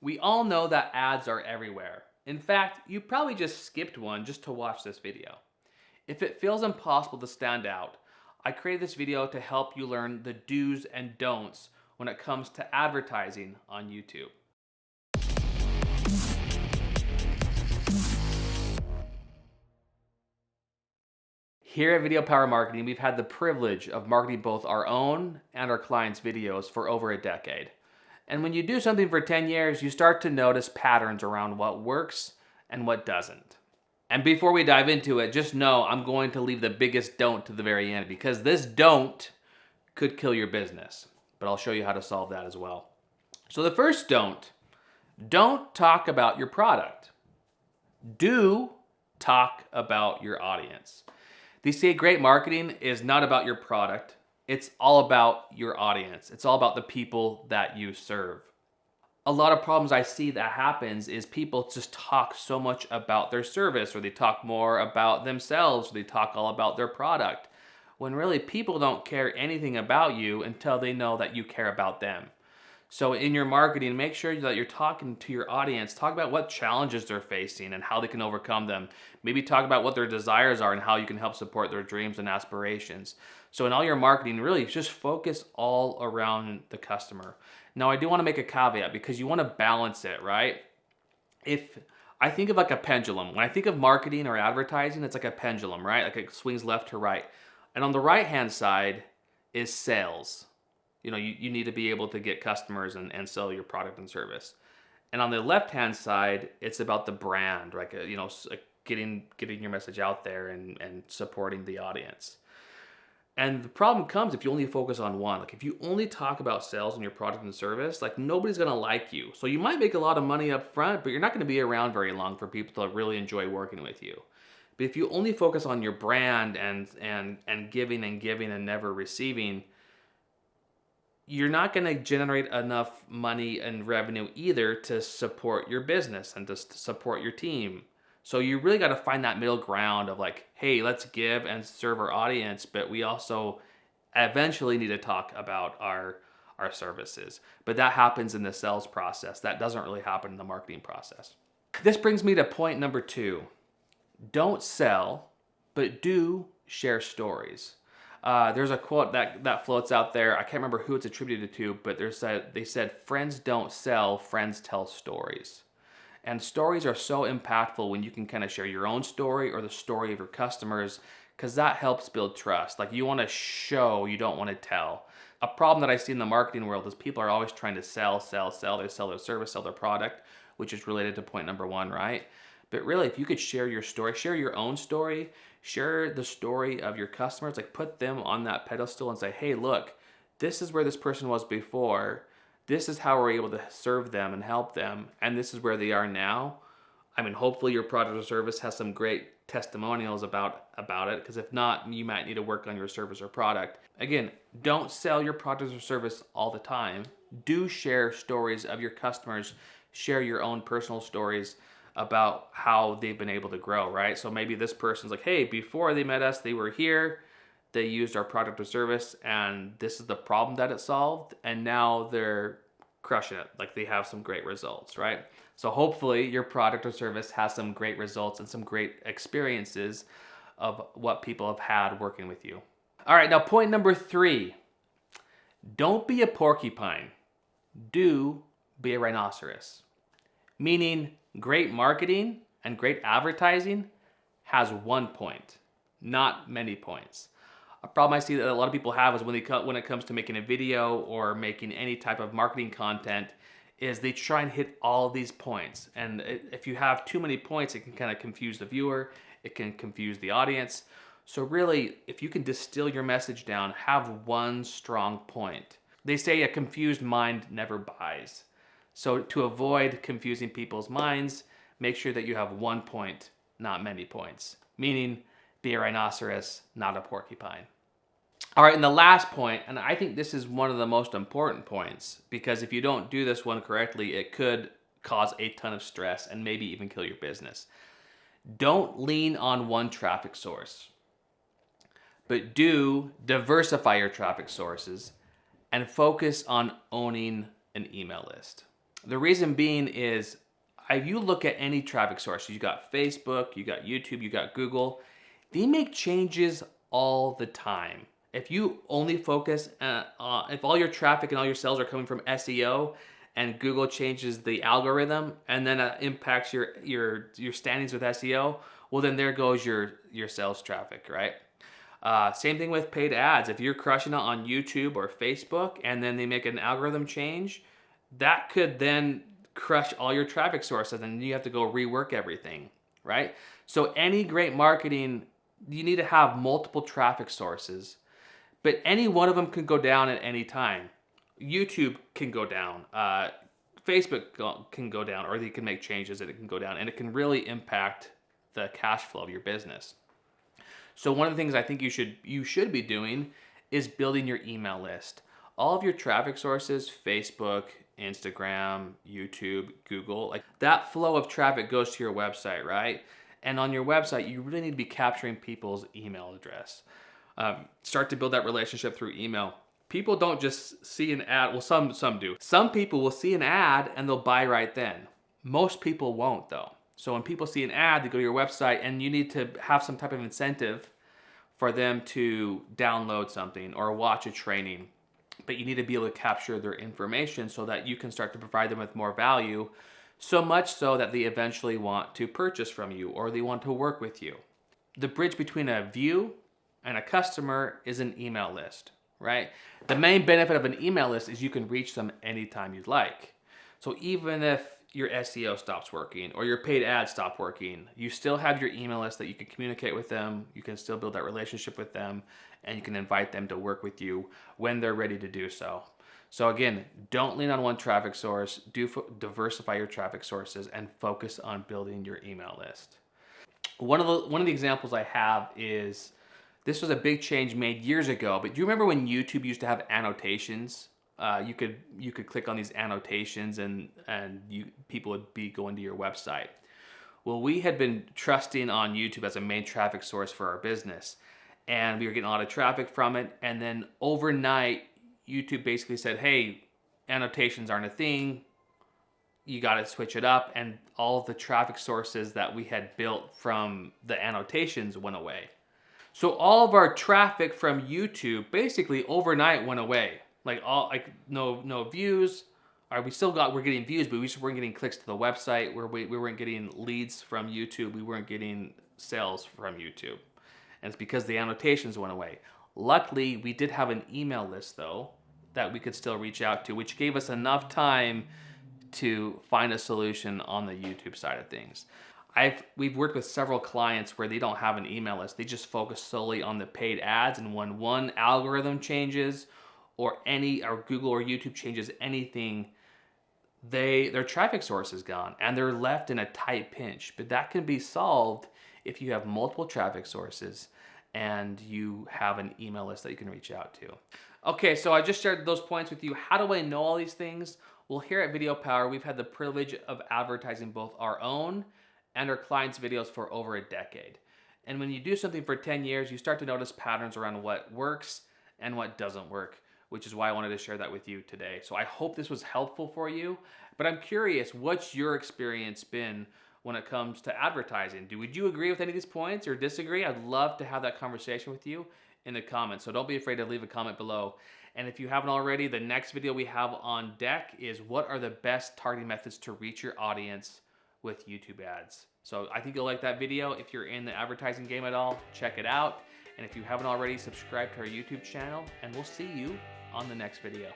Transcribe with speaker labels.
Speaker 1: We all know that ads are everywhere. In fact, you probably just skipped one just to watch this video. If it feels impossible to stand out, I created this video to help you learn the do's and don'ts when it comes to advertising on YouTube. Here at Video Power Marketing, we've had the privilege of marketing both our own and our clients' videos for over a decade. And when you do something for 10 years, you start to notice patterns around what works and what doesn't. And before we dive into it, just know I'm going to leave the biggest don't to the very end, because this don't could kill your business. But I'll show you how to solve that as well. So the first don't talk about your product. Do talk about your audience. They say great marketing is not about your product. It's all about your audience. It's all about the people that you serve. A lot of problems I see that happens is people just talk so much about their service, or they talk more about themselves, or they talk all about their product, when really people don't care anything about you until they know that you care about them. So in your marketing, make sure that you're talking to your audience. Talk about what challenges they're facing and how they can overcome them. Maybe talk about what their desires are and how you can help support their dreams and aspirations. So in all your marketing, really just focus all around the customer. Now, I do want to make a caveat, because you want to balance it, right? If I think of like a pendulum, when I think of marketing or advertising, it's like a pendulum, right? Like it swings left to right. And on the right-hand side is sales. You know, you need to be able to get customers and sell your product and service. And on the left-hand side, it's about the brand, like, like getting your message out there and supporting the audience. And the problem comes if you only focus on one. Like if you only talk about sales and your product and service, like nobody's gonna like you. So you might make a lot of money up front, but you're not gonna be around very long for people to really enjoy working with you. But if you only focus on your brand and giving and never receiving, you're not going to generate enough money and revenue either to support your business and to support your team. So you really got to find that middle ground of like, hey, let's give and serve our audience, but we also eventually need to talk about our services. But that happens in the sales process. That doesn't really happen in the marketing process. This brings me to point number 2. Don't sell, but do share stories. There's a quote that floats out there. I can't remember who it's attributed to, but they said, friends don't sell, friends tell stories. And stories are so impactful when you can kind of share your own story or the story of your customers, because that helps build trust. Like you want to show, you don't want to tell. A problem that I see in the marketing world is people are always trying to sell. They sell their service, sell their product, which is related to point number 1, right? But really, if you could share your story, share your own story, share the story of your customers, like put them on that pedestal and say, hey, look, this is where this person was before. This is how we're able to serve them and help them. And this is where they are now. I mean, hopefully your product or service has some great testimonials about it, because if not, you might need to work on your service or product. Again, don't sell your product or service all the time. Do share stories of your customers. Share your own personal stories about how they've been able to grow, right? So maybe this person's like, hey, before they met us, they were here, they used our product or service, and this is the problem that it solved, and now they're crushing it. Like they have some great results, right? So hopefully your product or service has some great results and some great experiences of what people have had working with you. All right, now point number 3, don't be a porcupine. Do be a rhinoceros. Meaning, great marketing and great advertising has 1 point, not many points. A problem I see that a lot of people have is when it comes to making a video or making any type of marketing content, is they try and hit all these points. And if you have too many points, it can kind of confuse the viewer, it can confuse the audience. So really, if you can distill your message down, have one strong point. They say a confused mind never buys. So to avoid confusing people's minds, make sure that you have 1 point, not many points. Meaning, be a rhinoceros, not a porcupine. All right, and the last point, and I think this is one of the most important points, because if you don't do this one correctly, it could cause a ton of stress and maybe even kill your business. Don't lean on one traffic source, but do diversify your traffic sources and focus on owning an email list. The reason being is if you look at any traffic source, you got Facebook, you got YouTube, you got Google, they make changes all the time. If you only focus, if all your traffic and all your sales are coming from SEO, and Google changes the algorithm, and then it impacts your standings with SEO, well then there goes your sales traffic, right? Same thing with paid ads. If you're crushing it on YouTube or Facebook, and then they make an algorithm change, that could then crush all your traffic sources, and you have to go rework everything, right? So any great marketing, you need to have multiple traffic sources, but any one of them can go down at any time. YouTube can go down, Facebook can go down, or they can make changes that it can go down, and it can really impact the cash flow of your business. So one of the things I think you should be doing is building your email list. All of your traffic sources, Facebook, Instagram, YouTube, Google, like that flow of traffic goes to your website, right? And on your website, you really need to be capturing people's email address. Start to build that relationship through email. People don't just see an ad. Well, some do. Some people will see an ad and they'll buy right then. Most people won't though. So when people see an ad, they go to your website, and you need to have some type of incentive for them to download something or watch a training. But you need to be able to capture their information so that you can start to provide them with more value, so much so that they eventually want to purchase from you or they want to work with you. The bridge between a view and a customer is an email list, right? The main benefit of an email list is you can reach them anytime you'd like. So even if your SEO stops working or your paid ads stop working, you still have your email list that you can communicate with them, you can still build that relationship with them, and you can invite them to work with you when they're ready to do so. So again, don't lean on one traffic source, diversify your traffic sources, and focus on building your email list. One of the examples I have is, this was a big change made years ago, but do you remember when YouTube used to have annotations? You could click on these annotations, and people would be going to your website. Well, we had been trusting on YouTube as a main traffic source for our business, and we were getting a lot of traffic from it. And then overnight, YouTube basically said, hey, annotations aren't a thing. You got to switch it up. And all of the traffic sources that we had built from the annotations went away. So all of our traffic from YouTube basically overnight went away. No views. We're getting views, but we just weren't getting clicks to the website. We weren't getting leads from YouTube. We weren't getting sales from YouTube. And it's because the annotations went away. Luckily, we did have an email list though that we could still reach out to, which gave us enough time to find a solution on the YouTube side of things. We've worked with several clients where they don't have an email list. They just focus solely on the paid ads, and when one algorithm changes, or Google or YouTube changes anything, their traffic source is gone and they're left in a tight pinch. But that can be solved if you have multiple traffic sources and you have an email list that you can reach out to. Okay, so I just shared those points with you. How do I know all these things? Well, here at Video Power, we've had the privilege of advertising both our own and our clients' videos for over a decade. And when you do something for 10 years, you start to notice patterns around what works and what doesn't work, which is why I wanted to share that with you today. So I hope this was helpful for you, but I'm curious, what's your experience been when it comes to advertising? Would you agree with any of these points or disagree? I'd love to have that conversation with you in the comments. So don't be afraid to leave a comment below. And if you haven't already, the next video we have on deck is what are the best targeting methods to reach your audience with YouTube ads. So I think you'll like that video. If you're in the advertising game at all, check it out. And if you haven't already, subscribe to our YouTube channel, and we'll see you on the next video.